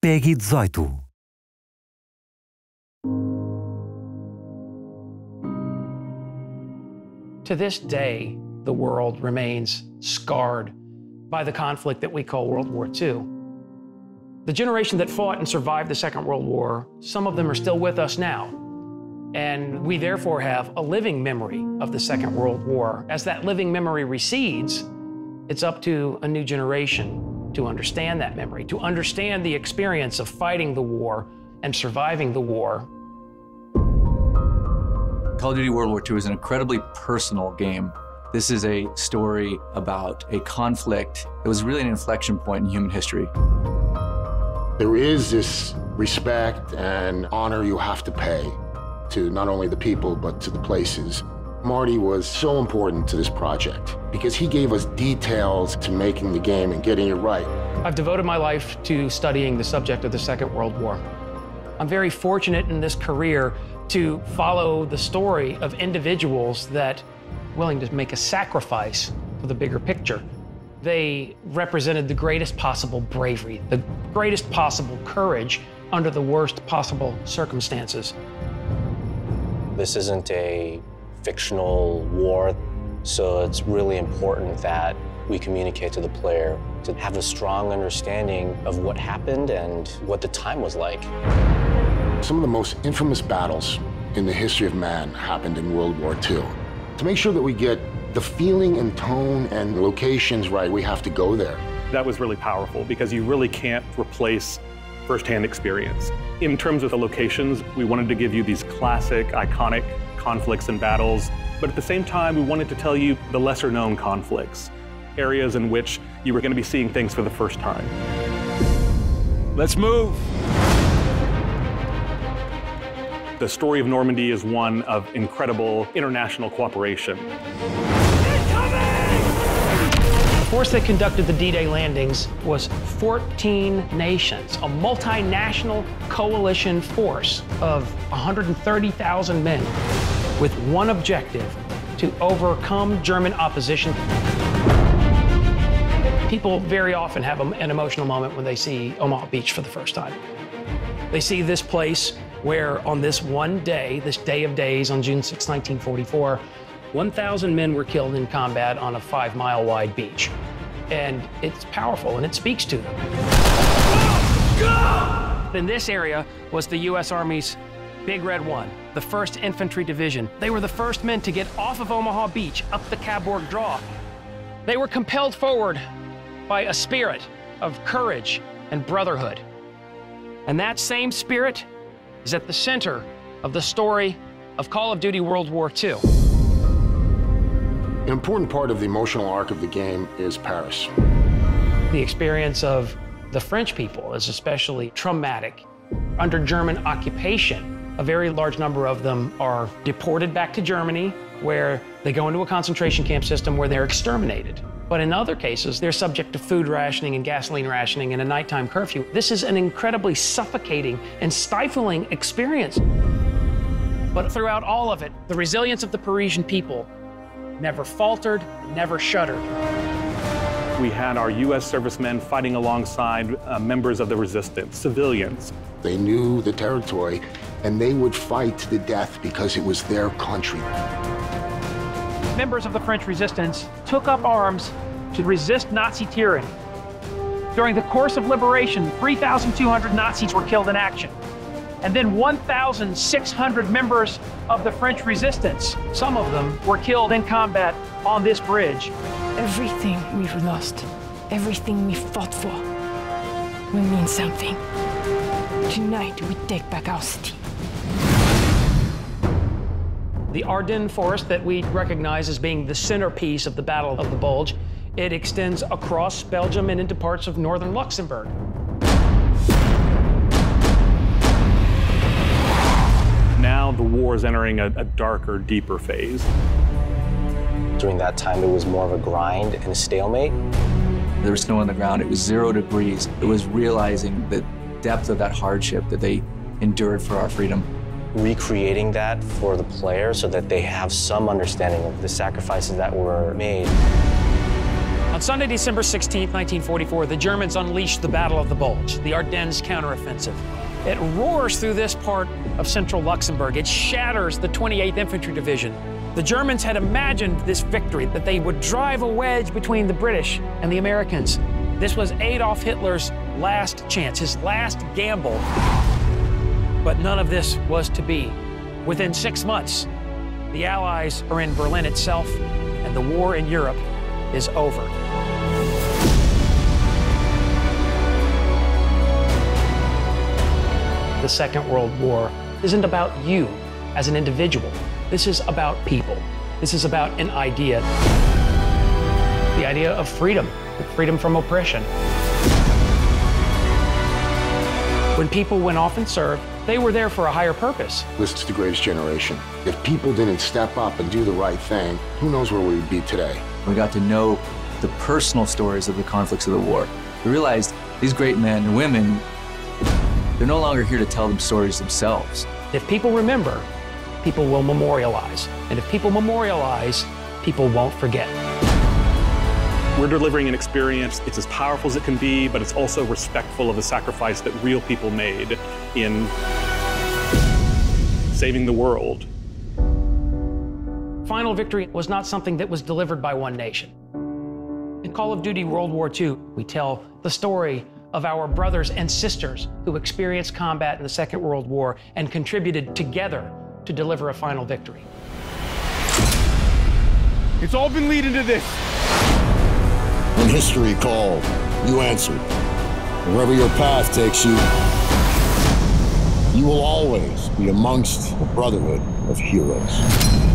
PEGI 18. To this day, the world remains scarred by the conflict that we call World War II. The generation that fought and survived the Second World War, some of them are still with us now. And we therefore have a living memory of the Second World War. As that living memory recedes, it's up to a new generation to understand that memory, to understand the experience of fighting the war and surviving the war. Call of Duty World War II is an incredibly personal game. This is a story about a conflict that was really an inflection point in human history. There is this respect and honor you have to pay to not only the people, but to the places. Marty was so important to this project because he gave us details to making the game and getting it right. I've devoted my life to studying the subject of the Second World War. I'm very fortunate in this career to follow the story of individuals that are willing to make a sacrifice for the bigger picture. They represented the greatest possible bravery, the greatest possible courage under the worst possible circumstances. This isn't a fictional war, so it's really important that we communicate to the player to have a strong understanding of what happened and what the time was like. Some of the most infamous battles in the history of man happened in World War II. To make sure that we get the feeling and tone and locations right, we have to go there. That was really powerful because you really can't replace firsthand experience. In terms of the locations, we wanted to give you these classic, iconic conflicts and battles, but at the same time, we wanted to tell you the lesser-known conflicts, areas in which you were going to be seeing things for the first time. Let's move! The story of Normandy is one of incredible international cooperation. The force that conducted the D-Day landings was 14 nations, a multinational coalition force of 130,000 men with one objective: to overcome German opposition. People very often have an emotional moment when they see Omaha Beach for the first time. They see this place where on this one day, this day of days on June 6, 1944, 1,000 men were killed in combat on a 5-mile wide beach. And it's powerful, and it speaks to them. Go! In this area was the U.S. Army's Big Red 1, the 1st Infantry Division. They were the first men to get off of Omaha Beach, up the Cabourg Draw. They were compelled forward by a spirit of courage and brotherhood. And that same spirit is at the center of the story of Call of Duty World War II. An important part of the emotional arc of the game is Paris. The experience of the French people is especially traumatic. Under German occupation, a very large number of them are deported back to Germany, where they go into a concentration camp system where they're exterminated. But in other cases, they're subject to food rationing and gasoline rationing and a nighttime curfew. This is an incredibly suffocating and stifling experience. But throughout all of it, the resilience of the Parisian people never faltered, never shuddered. We had our U.S. servicemen fighting alongside members of the resistance, civilians. They knew the territory, and they would fight to the death because it was their country. Members of the French resistance took up arms to resist Nazi tyranny. During the course of liberation, 3,200 Nazis were killed in action. And then 1,600 members of the French resistance, some of them were killed in combat on this bridge. Everything we've lost, everything we fought for, will mean something. Tonight, we take back our city. The Ardennes Forest that we recognize as being the centerpiece of the Battle of the Bulge, it extends across Belgium and into parts of northern Luxembourg. Now the war is entering a darker, deeper phase. During that time, it was more of a grind and a stalemate. There was snow on the ground. It was 0 degrees. It was realizing the depth of that hardship that they endured for our freedom. Recreating that for the player so that they have some understanding of the sacrifices that were made. On Sunday, December 16, 1944, the Germans unleashed the Battle of the Bulge, the Ardennes counteroffensive. It roars through this part of central Luxembourg. It shatters the 28th Infantry Division. The Germans had imagined this victory, that they would drive a wedge between the British and the Americans. This was Adolf Hitler's last chance, his last gamble. But none of this was to be. Within 6 months, the Allies are in Berlin itself, and the war in Europe is over. The Second World War isn't about you as an individual. This is about people. This is about an idea. The idea of freedom, freedom from oppression. When people went off and served, they were there for a higher purpose. This is the greatest generation. If people didn't step up and do the right thing, who knows where we would be today? We got to know the personal stories of the conflicts of the war. We realized these great men and women, they're no longer here to tell them stories themselves. If people remember, people will memorialize. And if people memorialize, people won't forget. We're delivering an experience, it's as powerful as it can be, but it's also respectful of the sacrifice that real people made in saving the world. Final victory was not something that was delivered by one nation. In Call of Duty World War II, we tell the story of our brothers and sisters who experienced combat in the Second World War and contributed together to deliver a final victory. It's all been leading to this. When history called, you answered. Wherever your path takes you, you will always be amongst the Brotherhood of Heroes.